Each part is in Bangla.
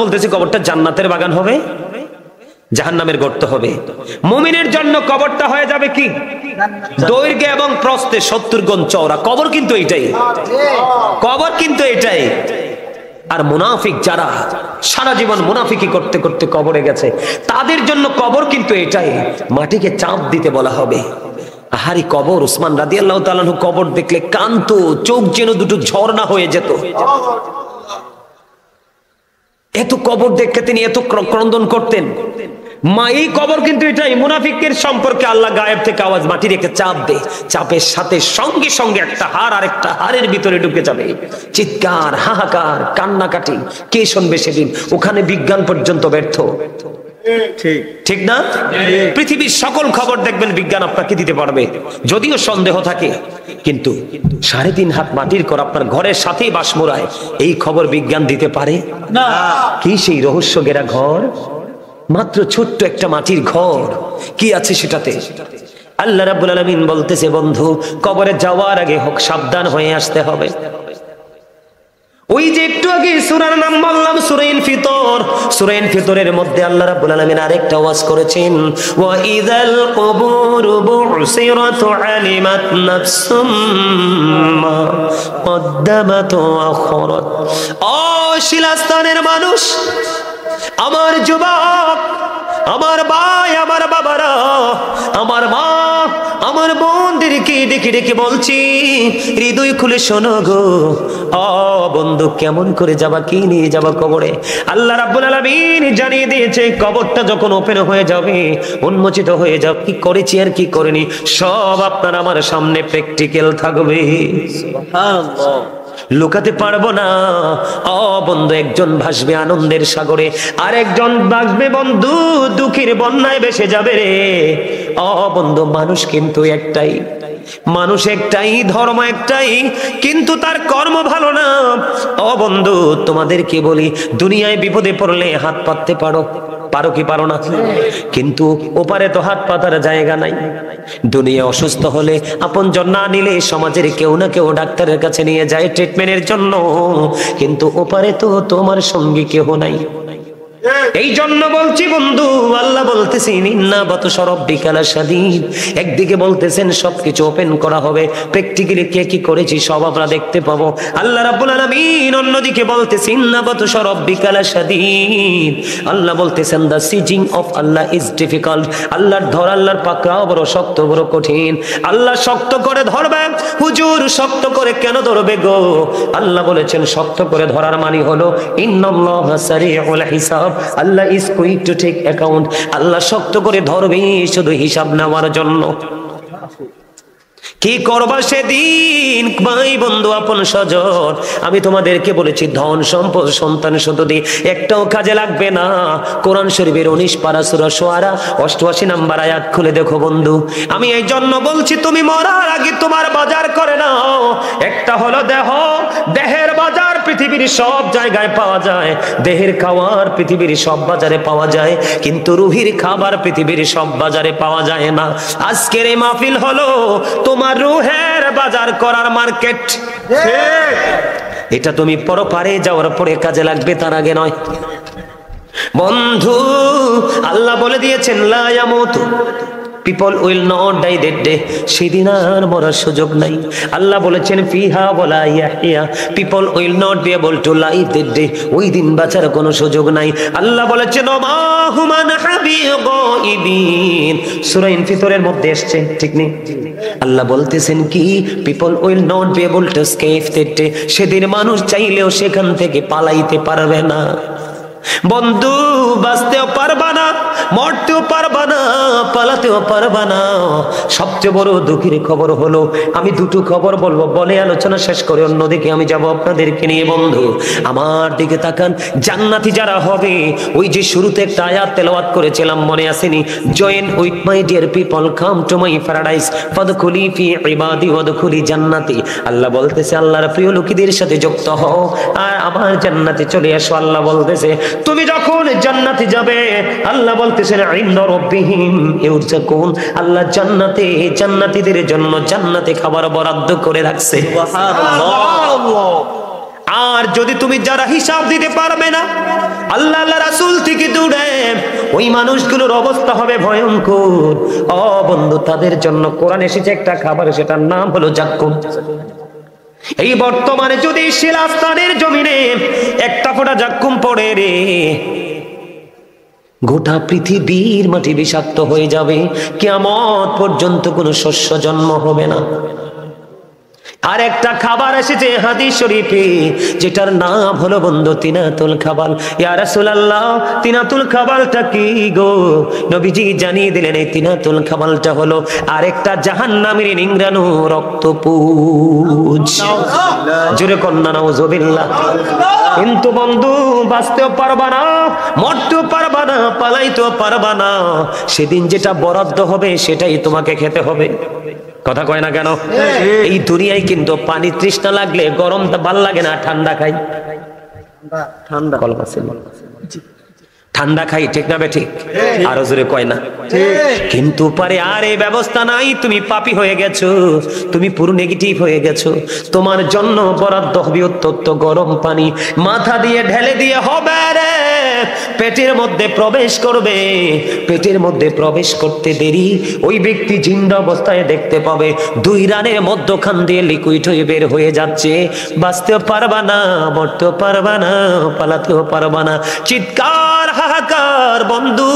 বলতেছে কবরটা জান্নাতের বাগান হবে, জাহান্নামের গর্ত হবে। মুমিনের জন্য কবরটা হয়ে যাবে কি দৈর্ঘ্য এবং প্রস্থে 70 গুণ চওড়া। কবর কিন্তু এটাই, কবর কিন্তু এটাই। আর মুনাফিক যারা সারা জীবন মুনাফিকি করতে করতে কবরে গেছে, তাদের জন্য কবর কিন্তু এটাই, মাটিকে চাপ দিতে বলা হবে। আহারি কবর! উসমান রাদিয়াল্লাহু তাআলা আনহু কবর দেখলে কাঁদতো, চোখ যেন দুটো ঝর্ণা হয়ে যেত। এত কবর দেখলে তিনি এত ক্রন্দন করতেন। মা এই কবর কিন্তু এটাই। মুনাফিকের সম্পর্কে আল্লাহ গায়েব থেকে আওয়াজ, মাটি রেখে চাপ দে, চাপের সাথে সঙ্গে সঙ্গে একটা হাড় আর একটা হাড়ের ভিতরে ঢুকে যাবে। চিৎকার, হাহাকার, কান্নাকাটি, কে শুনবে সেদিন? ওখানে বিজ্ঞান পর্যন্ত ব্যর্থ। ঠিক না? পৃথিবীর সকল খবর দেখবেন বিজ্ঞান আপনাকে দিতে পারবে, যদিও সন্দেহ থাকে। কিন্তু 3.5 হাত মাটির কর আপনার ঘরের সাথেই বাস মোড়ায়, এই খবর বিজ্ঞান দিতে পারে না। কি সেই রহস্য ঘেরা ঘর? মাত্র ছোট্ট একটা মাটির ঘর, কি আছে সেটাতে? আল্লাহ রাব্বুল আলামিন বলতেছে, বন্ধু কবরে যাওয়ার আগে হোক সাবধান হয়ে আসতে হবে। ওই যে একটু আগে সূরার নাম বললাম, সূরা ইনফিতর, সূরা ইনফিতরের মধ্যে আল্লাহ রাব্বুল আলামিন আরেকটা ওয়াজ করেছেন, ওয়া ইযাল কুবুরু বুসিরাত আলিমাত নাফসুম মা কদ্দামাত ওয়া আখরাত। ও শিলাস্থানের মানুষ, আমার যুবক, আমার ভাই, আমার বাবারা, আমার মা, আমার বোনদেরকে ডেকে ডেকে বলছি, হৃদয় খুলে শোনো গো। ও বন্ধু, কেমন করে যাবা, কি নিয়ে যাবা কবরে? আল্লাহ রাব্বুল আলামিন জানিয়ে দিয়েছে, কবরটা যখন ওপেন হয়ে যাবে, উন্মোচিত হয়ে যাবে, কি করেছি আর কি করিনি সব আপনার আমার সামনে প্র্যাকটিক্যাল থাকবে। সুবহানাল্লাহ, লুকাতে পারবো না। ও বন্ধু, একজন ভাসবে আনন্দের সাগরে, আর একজন ভাসবে বন্ধু দুঃখের বন্যায় ভেসে যাবে রে। ও বন্ধু, মানুষ কিন্তু একটাই, মানুষ একটাই, ধর্ম একটাই, কিন্তু তার কর্ম ভালো না। ও বন্ধু, তোমাদেরকে বলি, দুনিয়ায় বিপদে পড়লে হাত পাততে পারো, পারো কি পারো না? কিন্তু ওপারে তো হাত পাতার জায়গা নাই। দুনিয়া অসুস্থ হলে আপনজন না নিলে সমাজের কেউ না কেউ ডাক্তারের কাছে নিয়ে যায় ট্রিটমেন্টের জন্য, কিন্তু ওপারে তো তোমার সঙ্গী কেউ নাই। এই জন্য বলছি বন্ধু, আল্লাহ বলতেছেন ইন্না বাতশা রাব্বিকা লাশাদীদ। একদিকে বলতেছেন সবকিছু ওপেন করা হবে, প্র্যাকটিক্যালি কে কি করেছি সব আমরা দেখতে পাবো আল্লাহ রাব্বুল আলামিন। অন্যদিকে বলতেছেন ইন্না বাতশা রাব্বিকা লাশাদীদ। আল্লাহ বলতেছেন the seizing of Allah is difficult. আল্লাহর ধর, আল্লাহর পাকড়াও বড় শক্ত, বড় কঠিন। আল্লাহ শক্ত করে ধরবে। হুজুর শক্ত করে কেন ধরবে গো? আল্লাহ বলেছেন শক্ত করে ধরার মানে হলো ইন্নাল্লাহা সারিউল হিসাব, Allah is quick to take account. Allah শক্ত করে ধরবে শুধু হিসাব নেওয়ার জন্য। কি করবা সেদিন ভাই বন্ধু আপন স্বজন? আমি তোমাদেরকে বলেছি ধন সম্পদ সন্তান সন্ততি একটাও কাজে লাগবে না। কোরআন শরীফের 19 পারা সূরা শুআরা 88 নম্বর আয়াত খুলে দেখো বন্ধু। আমি এই জন্য বলছি তুমি মরার আগে তোমার বাজার করে নাও। একটা হলো দেহ, দেহের বাজার পৃথিবীর সব জায়গায় পাওয়া যায়। দেহের খাবার পৃথিবীর সব বাজারে পাওয়া যায়, কিন্তু রুহির খাবার পৃথিবীর সব বাজারে পাওয়া যায় না। আজকের এই মাহফিল হলো তোমার রুহের বাজার করার মার্কেট। এটা তুমি পরপারে যাওয়ার পরে কাজে লাগবে, তার আগে নয় বন্ধু। আল্লাহ বলে দিয়েছেন লা ইয়ামুতু, people will not die that day, সেদিন আর মরার সুযোগ নাই। আল্লাহ বলেছেন ফিহা ওয়ালা ইয়াহইয়া, people will not be able to live that day, ওই দিন বাঁচার কোনো সুযোগ নাই। আল্লাহ বলেছেন মা হুমা গায়বিন, সূরা ইনফিতরের মধ্যে আসছে, ঠিক নেই? আল্লাহ বলতেছেন কি people will not be able to escape that day, সেদিন মানুষ চাইলেও সেখান থেকে পালাইতে পারবে না। বন্ধু বাঁচতেও পারবা না, মরতেও পারবা না, পালাতেও পারবা না। সবচেয়ে বড় দুঃখের খবর হলো, আমি দুটো খবর বলবো, বলে আলোচনা শেষ করে অন্যদিকে আমি যাব আপনাদেরকে নিয়ে। বন্ধু আমার দিকে তাকান, জান্নাতি যারা হবে, ওই যে শুরুতে একটা আয়াত তেলাওয়াত করেছিলাম মনে আসেনি? Join with my dear people, come to my paradise, ফাদখুলি ফি ইবাদি ওয়াদখুলি জান্নাতি। আল্লাহ বলতেছে আল্লাহর প্রিয় লোকদের সাথে যুক্ত হও আর আমার জান্নাতে চলে আসো। আল্লাহ বলতেছে তুমি যখন জান্নাতে যাবে, আল্লাহ বলতেছেন ইনদা রাব্বিহিম ইউরযাকুন, আল্লাহ জান্নাতে জান্নাতীদের জন্য জান্নাতে খাবার বরাদ্দ করে রাখছে। সুবহানাল্লাহ। আর যদি তুমি যারা হিসাব দিতে পারবে না, আল্লাহ আল্লাহ রাসূল থেকে দূরে, ওই মানুষগুলোর অবস্থা হবে ভয়ঙ্কর। ও বন্ধু, তাদের জন্য কোরআন এসেছে একটা খাবার, সেটার নাম হলো জাক্কুম। এই বর্তমানে যদি শিলাস্তানের জমিনে একটা ফোঁটা জাক্কুম পড়ে রে, গোটা পৃথিবীর মাটি বিষাক্ত হয়ে যাবে, কিয়ামত পর্যন্ত কোনো শস্য জন্ম হবে না। আর একটা খাবার এসেছে হাদিস শরীফে, যেটার নাম হলো বন্ধু তিনাতুল খাবাল। ইয়া রাসূলুল্লাহ, তিনাতুল খাবালটা কি গো? নবীজি জানিয়ে দিলেন, এই তিনাতুল খাবালটা হলো আরেকটা জাহান্নামের নিংড়ানো রক্তপুঞ্জ। জোরে কন্যা নাউজুবিল্লাহ। কিন্তু বন্ধু, বাঁচতেও পারবা না, মরতেও পারবা না, পালাইতেও পারবা না। সেদিন যেটা বরাদ্দ হবে সেটাই তোমাকে খেতে হবে। কথা কয় না কেন? এই দুনিয়ায় কিন্তু পানি তৃষ্ণা লাগলে গরম ভাল লাগে না, ঠান্ডা খাই, ঠান্ডা খাই, ঠিক না বেঠিক? আরো জোরে কয় না? কিন্তু পারে আর এই ব্যবস্থা নাই, তুমি পাপী হয়ে গেছো, তুমি পুরো নেগেটিভ হয়ে গেছো। তোমার জন্য বরাদ্দ হবে অত্যন্ত গরম পানি, মাথা দিয়ে ঢেলে দিয়ে হবে রে, পেটের মধ্যে প্রবেশ করবে। পেটের মধ্যে প্রবেশ করতে দেরি, ওই ব্যক্তি জিন্দা অবস্থায় দেখতে পাবে 2 রানের মধ্যখান দিয়ে লিকুইড হয়ে বের হয়ে যাচ্ছে। বাঁচতেও পারবা না, মরতেও পারবা না, পালাতেও পারবা না। চিৎকার হাহাকার বন্ধু,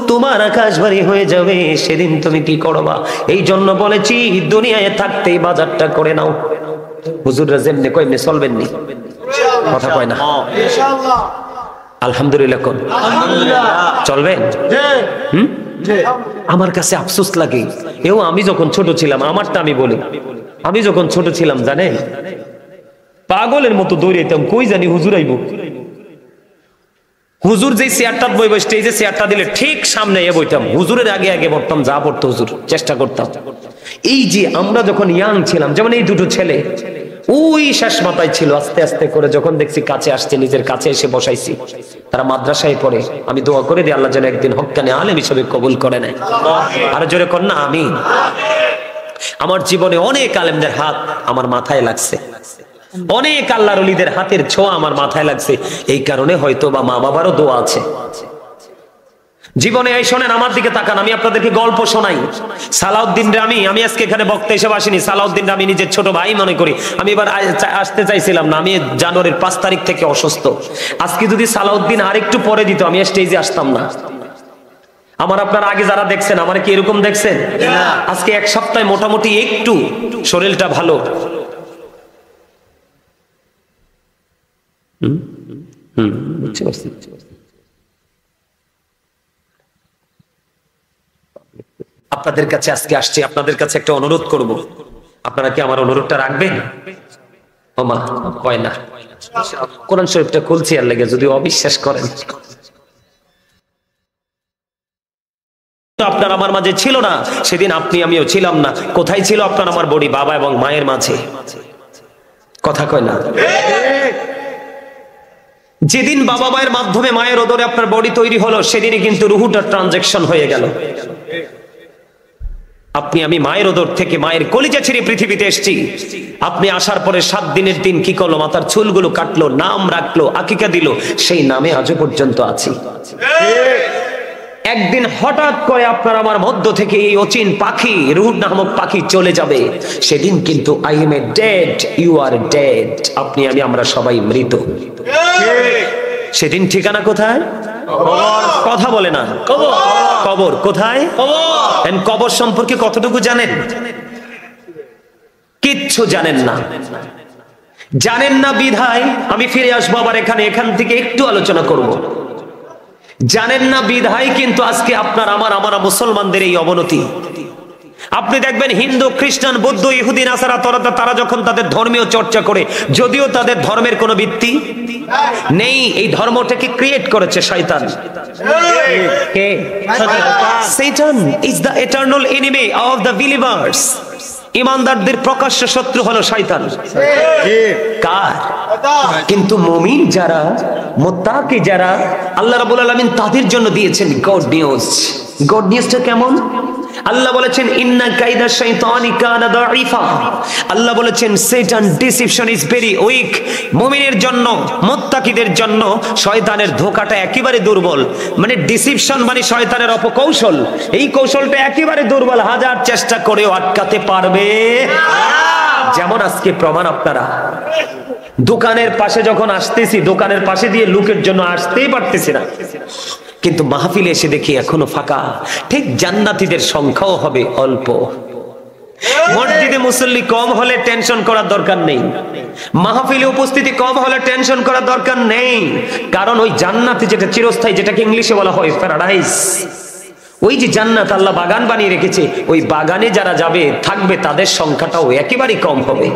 তোমার আকাশবাড়ি হয়ে যাবে। সেদিন তুমি কি করবা? এই জন্য বলেছি, দুনিয়ায় থাকতেই বাজারটা করে নাও। হুজুররা যেমনি কয় এমনি চলবেন নি, কথা কয় না? আলহামদুলিল্লাহ কোন চলবেন? আমার কাছে আফসোস লাগে, এও আমি যখন ছোট ছিলাম, আমারটা আমি বলি, আমি যখন ছোট ছিলাম জানেন, পাগলের মতো দৌড়াইতাম, কই জানি হুজুর আইব। হুজুর যে চেয়ারটা বইব, স্টেজে চেয়ারটা দিলে ঠিক সামনে এ বইতাম, হুজুরের আগে আগে পড়তাম, যা পড়তো হুজুর চেষ্টা করতাম। এই যে আমরা যখন ইয়াং ছিলাম, যেমন এই দুটো ছেলে ওই শেষ মাথায় ছিল, আস্তে আস্তে করে যখন দেখছি কাছে আসছে, নিজের কাছে এসে বসাইছি। তারা মাদ্রাসায় পড়ে, আমি দোয়া করে দিই আল্লাহ যেন একদিন হক্কানে আলেম হিসেবে কবুল করে নেয়। আর জোরে কর না আমিন। আমার জীবনে অনেক আলেমদের হাত আমার মাথায় লাগছে, অনেক আল্লাহর ওলিদের হাতের ছোঁয়া আমার মাথায় লাগছে। এই কারণে হয়তো বা মা বাবারও দোয়া আছে জীবনে। এই শোনেন, আমার দিকে তাকান, আমি আপনাদেরকে গল্প শোনাই। সালাউদ্দিন রামি, আমি আজকে এখানে বক্তা হিসেবে আসিনি, সালাউদ্দিন রামি নিজের ছোট ভাই মনে করি। আমি এবার আসতে চাইছিলাম না, আমি জানুয়ারির 5 তারিখ থেকে অসুস্থ। আজকে যদি সালাউদ্দিন আরেকটু পরে দিত, আমি স্টেজে আসতাম না। আমার আপনারা আগে যারা দেখছেন, আমার কি এরকম দেখছেন? আজকে 1 সপ্তাহে মোটামুটি একটু শরীরটা ভালো। বুঝতে পারছি। আপনাদের কাছে আজকে আসছি, আপনাদের কাছে একটা অনুরোধ করব, আপনারা কি আমার অনুরোধটা রাখবেন? ও মা কয় না, কোরআন শরীফটা খুলছি আর লেগে, যদি অবিশ্বাস করেন। আপনার আমার মাঝে ছিল না সেদিন, আপনি আমিও ছিলাম না। কোথায় ছিল আপনার আমার বডি? বাবা এবং মায়ের মাঝে। কথা কয় না? যেদিন বাবা মায়ের মাধ্যমে মায়ের ওদরে আপনার বডি তৈরি হলো, সেদিনই কিন্তু রুহুটার ট্রানজাকশন হয়ে গেল। আপনি আমি মায়ের ওদর থেকে, মায়ের কলিজা ছেড়ে পৃথিবীতে এসেছি। আপনি আসার পরে 7 দিনের দিন কি করলো? মাথার চুলগুলো কাটলো, নাম রাখলো, আকিকা দিল, সেই নামে আজও পর্যন্ত আছি। একদিন হঠাৎ করে আপনার আমার মধ্য থেকে এই অচিন পাখি, রুহ নামক পাখি চলে যাবে। সেদিন কিন্তু I am a dead, you are dead. আপনি আমি আমরা সবাই মৃত। সেদিন ঠিকানা কোথায়? কথা বলে না, কবর। কোথায়? কবর সম্পর্কে কতটুকু জানেন? কিচ্ছু জানেন না। জানেন না বিধায় আমি ফিরে আসবো আবার এখানে, এখান থেকে একটু আলোচনা করব। জানেন না বিধায় কিন্তু আজকে আপনার আমার মুসলমানদের এই অবনতি। আপনি দেখবেন হিন্দু, খ্রিস্টান, বৌদ্ধ, ইহুদি, নাসারা, তারা যখন তাদের ধর্মীয় চর্চা করে, যদিও তাদের ধর্মের কোনো ভিত্তি নেই, এই ধর্মটাকে ক্রিয়েট করেছে শয়তান। কে? Satan is the eternal enemy of the believers. ইমানদারদের প্রকাশ্য শত্রু হলো শয়তান। কার? কিন্তু মুমিন যারা, মুত্তাকি যারা, আল্লাহ রাব্বুল আলামিন তাদের জন্য দিয়েছেন গড নিউজ। গড নিউজটা কেমন? আল্লাহ বলেছেন ইন্না কাইদা শাইতানি কানা দাঈফা। আল্লাহ বলেছেন শয়তান ডিসিপশন ইজ ভেরি উইক। মুমিনের জন্য, মুত্তাকিদের জন্য শয়তানের ধোঁকাটা একেবারে দুর্বল। মানে ডিসিপশন মানে শয়তানের অপকৌশল, এই কৌশলটা একেবারে দুর্বল, হাজার চেষ্টা করেও আটকাতে পারবে না। যেমন আজকে প্রমাণ, আপনারা দোকানের পাশে যখন আসতেছি, দোকানের পাশে দিয়ে লুকের জন্য আসতেই পারতেছি না, কিন্তু মাহফিলে এসে দেখি এখনো ফাঁকা। ঠিক জান্নাতীদের সংখ্যাও হবে অল্প। মসজিদে মুসল্লি কম হলে টেনশন করার দরকার নেই, মাহফিলে উপস্থিতি কম হলে টেনশন করার দরকার নেই। কারণ ওই জান্নাতি যেটা চিরস্থায়ী, যেটাকে ইংলিশে বলা হয় প্যারাডাইস, ওই যে জান্নাত আল্লাহ বাগান বানিয়ে রেখেছে, ওই বাগানে যারা যাবে থাকবে তাদের সংখ্যাটাও একেবারেই কম হবে।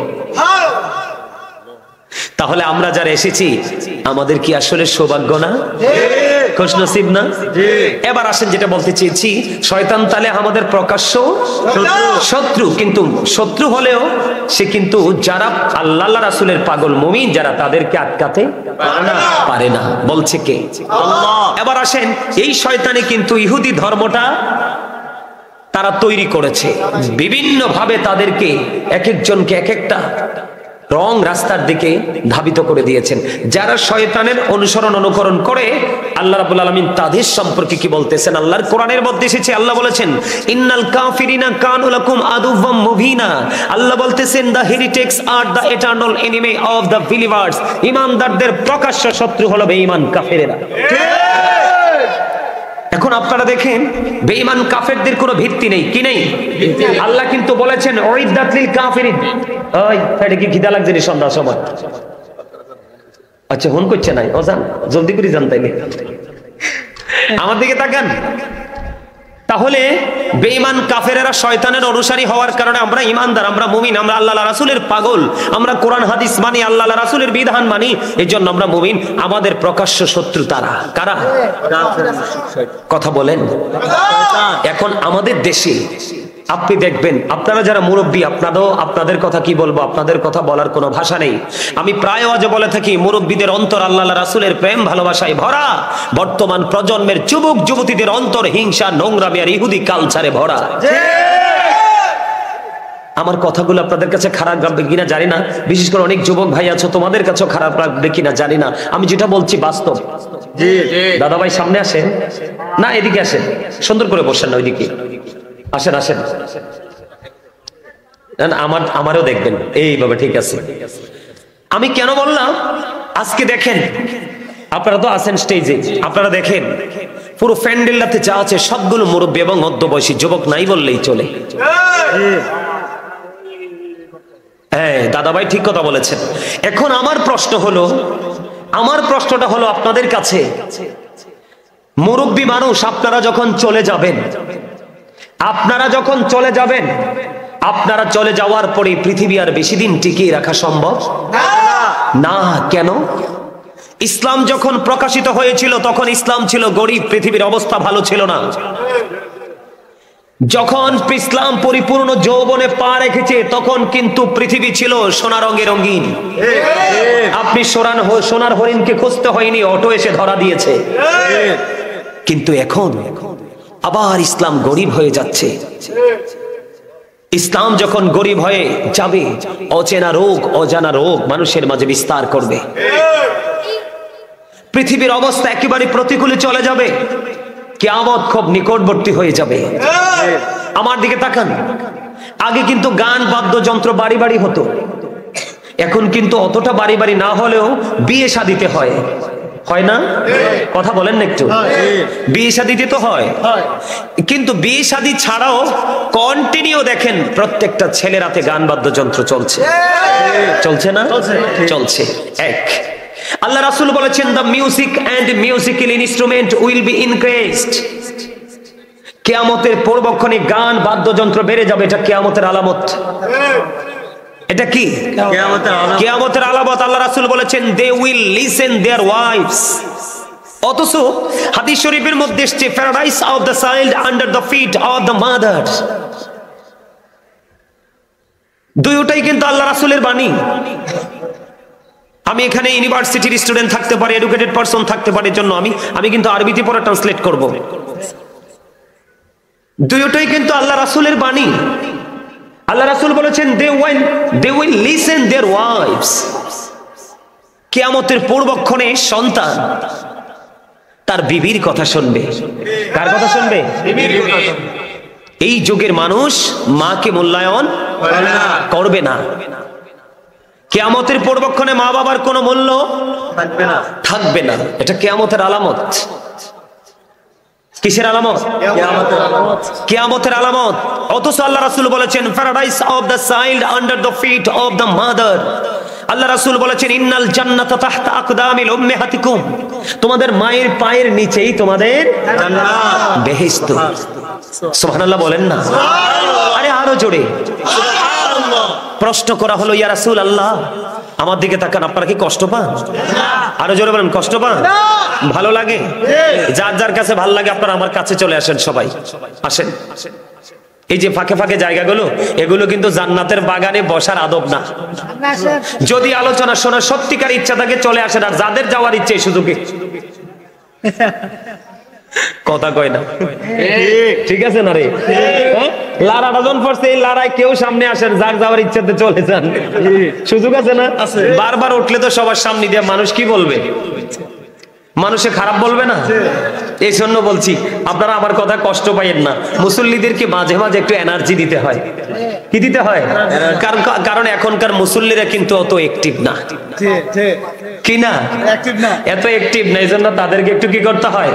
তাহলে আমরা যারা এসেছি আমাদের কি আসলে সৌভাগ্য না, খুশনসিব না? এবার আসেন যেটা বলতে চেয়েছি, শয়তান তাহলে আমাদের প্রকাশ্য শত্রু, কিন্তু শত্রু হলেও সে কিন্তু যারা আল্লাহ রাসূলের পাগল মুমিন যারা, তাদেরকে আটকাতে পারে না। বলছে কে? আল্লাহ। এবার আসেন, এই শয়তানে কিন্তু ইহুদি ধর্মটা তারা তৈরি করেছে, বিভিন্ন ভাবে তাদেরকে এক একজনকে এক একটা রং রাস্তার দিকে ধাবিত করে দিয়েছেন। যারা শয়তানের অনুসরণ অনুকরণ করে, আল্লাহ রাব্বুল আলামিন তাদের সম্পর্কে কি বলতেছেন? আল্লাহর কোরআনের মধ্যে এসেছে, আল্লাহ বলেছেন ইন্নাল কাফিরিনা কানু লাকুম আদুওয়াম মুবিনা। আল্লাহ বলতেছেন the heretics are the eternal enemy of the believers. ঈমানদারদের প্রকাশ্য শত্রু হলো বেঈমান কাফেরেরা। এখন আপনারা দেখেন, বেঈমান কাফেরদের কোনো ভিত্তি নেই, কি নেই? আল্লাহ কিন্তু বলেছেন উইদ্দাত লিল কাফিরিন। ওই এটা কি খিদা লাগছে নি সন্ধ্যা সময়? আচ্ছা ফোন করছে নাই, ও জান জলদি করে জান, তাইলে আমার দিকে তাকান। তাহলে বেঈমান কাফেরেরা শয়তানের অনুসারী হওয়ার কারণে আমরা ঈমানদার, আমরা মুমিন, আমরা আল্লাহ রাসূলের পাগল, আমরা কোরআন হাদিস মানি, আল্লাহ রাসূলের বিধান মানি, এজন্য আমরা মুমিন। আমাদের প্রকাশ্য শত্রু তারা কারা? কথা বলেন। এখন আমাদের দেশে আপনি দেখবেন, আপনারা যারা মুরব্বী, আপনাদের কথা কি বলবো, আপনাদের কথা বলার কোনো ভাষা নেই। আমি প্রায় আজ বলে থাকি, মুরব্বীদের অন্তর আল্লাহ রাসূলের প্রেম ভালোবাসায় ভরা। বর্তমান প্রজন্মের যুবক যুবতীদের অন্তর হিংসা, নোংরামি আর ইহুদি কালচারে ভরা। আমার কথাগুলো আপনাদের কাছে খারাপ লাগবে কিনা জানি না, বিশেষ করে অনেক যুবক ভাই আছো, তোমাদের কাছেও খারাপ লাগবে কিনা জানি না। আমি যেটা বলছি বাস্তব। দাদা ভাই সামনে আসেন না, এদিকে আসেন, সুন্দর করে বসেন না, ওইদিকে আসেন আসেন। আমারও দেখবেন এইভাবে, ঠিক আছে? আমি কেন বললাম, আজকে দেখেন আপনারা তো আছেন স্টেজে, আপনারা দেখেন পুরো প্যান্ডেলটাতে যা আছে সবগুলো মুরব্বী এবং মধ্যবয়সী, যুবক নাই বললেই চলে। হ্যাঁ দাদা ভাই ঠিক কথা বলেছেন। এখন আমার প্রশ্নটা হলো আপনাদের কাছে, মুরব্বী মানুষ আপনারা যখন চলে যাবেন, আপনারা চলে যাওয়ার পরে পৃথিবী আর বেশি দিন টিকিয়ে রাখা সম্ভব না। কেন? ইসলাম যখন প্রকাশিত হয়েছিল তখন ইসলাম ছিল গরিব, পৃথিবীর অবস্থা ভালো ছিল না। যখন ইসলাম পরিপূর্ণ যৌবনে পা রেখেছে তখন কিন্তু পৃথিবী ছিল সোনা রঙে রঙিন। আপনি সোনার হরিণকে খুঁজতে হয়নি, অটো এসে ধরা দিয়েছে। কিন্তু এখন আবার ইসলাম গরিব হয়ে যাচ্ছে। ইসলাম যখন গরিব হয়ে যাবে, অচেনা রোগ, অজানা রোগ মানুষের মাঝে বিস্তার করবে। পৃথিবীর অবস্থা একেবারে প্রতিকূলে চলে যাবে, কিয়ামত খুব নিকটবর্তী হয়ে যাবে। আমার দিকে তাকান, আগে কিন্তু গান বাদ্যযন্ত্র বাড়ি বাড়ি হতো, এখন কিন্তু অতটা বাড়ি বাড়ি না হলেও বিয়ে শাদিতে হয় না? কথা বলেন না একটু। বিয়ে শাদিতে তো হয়, কিন্তু বিয়ে শাদী ছাড়াও কন্টিনিউ দেখেন প্রত্যেকটা ছেলের হাতে গান বাদ্যযন্ত্র চলছে না? চলছে। এক, আল্লাহ রাসূল বলেছেন the music and musical instrument will be increased. কিয়ামতের পূর্বক্ষণে গান বাদ্যযন্ত্র বেড়ে যাবে, এটা কিয়ামতের আলামত। এটা কি কিয়ামতের আলামত? আল্লাহ রাসূল বলেছেন they will listen their wives. অথচ হাদিস শরীফের মধ্যে এসেছে paradise of the child under the feet of the mother. দুইটাই কিন্তু আল্লাহ রাসূলের বাণী। আমি এখানে ইউনিভার্সিটির স্টুডেন্ট থাকতে পারি, এডুকেটেড পারসন থাকতে পারে, জন্য আমি কিন্তু আরবিতে পড়া ট্রান্সলেট করব। দুটোই কিন্তু আল্লাহ রাসূলের বাণী। আল্লাহ রাসূল বলেছেন they will listen their wives, কিয়ামতের পূর্বক্ষণে সন্তান তার বিবির কথা শুনবে। কার কথা শুনবে? এই যুগের মানুষ মাকে মূল্যায়ন করবে না। কিয়ামতের পূর্বক্ষণে মা বাবার কোনো মূল্য থাকবে না। এটা কিয়ামতের আলামত। কিসের আলামত? কিয়ামতের আলামত। অথচ আল্লাহ রাসূল বলেছেন paradise of the child under the feet of the mother. Allah রাসূল বলেছেন ইন্নাল জান্নাতা তাহতা আকদামিল উম্মাহাতিকুম, তোমাদের মায়ের পায়ের নিচেই তোমাদের জান্নাত, বেহেশত। সুবহানাল্লাহ বলেন না? আরে আরো জোরে সুবহানাল্লাহ। প্রশ্ন করা হলো, ইয়া রাসূলুল্লাহ, আমার দিকে তাকান, আপনারা কি কষ্ট পান? আরো জোরে বলেন, কষ্ট পান? ভালো লাগে? যার যার কাছে ভালো লাগে আপনারা আমার কাছে চলে আসেন, সবাই আসেন। এই যে ফাঁকে ফাঁকে জায়গাগুলো, এগুলো কিন্তু জান্নাতের বাগানে বসার আদব না। যদি আলোচনা শোনার সত্যিকার ইচ্ছা থাকে চলে আসেন, আর যাদের যাওয়ার ইচ্ছে সুযোগে কথা কয় না, ঠিক আছে না রে? লারা জন পড়ছে, এই লারায় কেউ সামনে আসেন, যার যাওয়ার ইচ্ছাতে চলে যান, সুযোগ আছে না? বারবার উঠলে তো সবার সামনে দিয়ে মানুষ কি বলবে? মানুষে খারাপ বলবে না? এই জন্য বলছি আপনারা আমার কথা কষ্ট পাইয়েন না। মুসল্লিদেরকে মাঝে মাঝে একটু এনার্জি দিতে হয়। কি দিতে হয়? কারণ এখনকার মুসল্লিরা কিন্তু অত অ্যাক্টিভ না, কি না? এত অ্যাক্টিভ না, এই জন্য তাদেরকে একটু কি করতে হয়?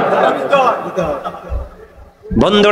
বন্ধ।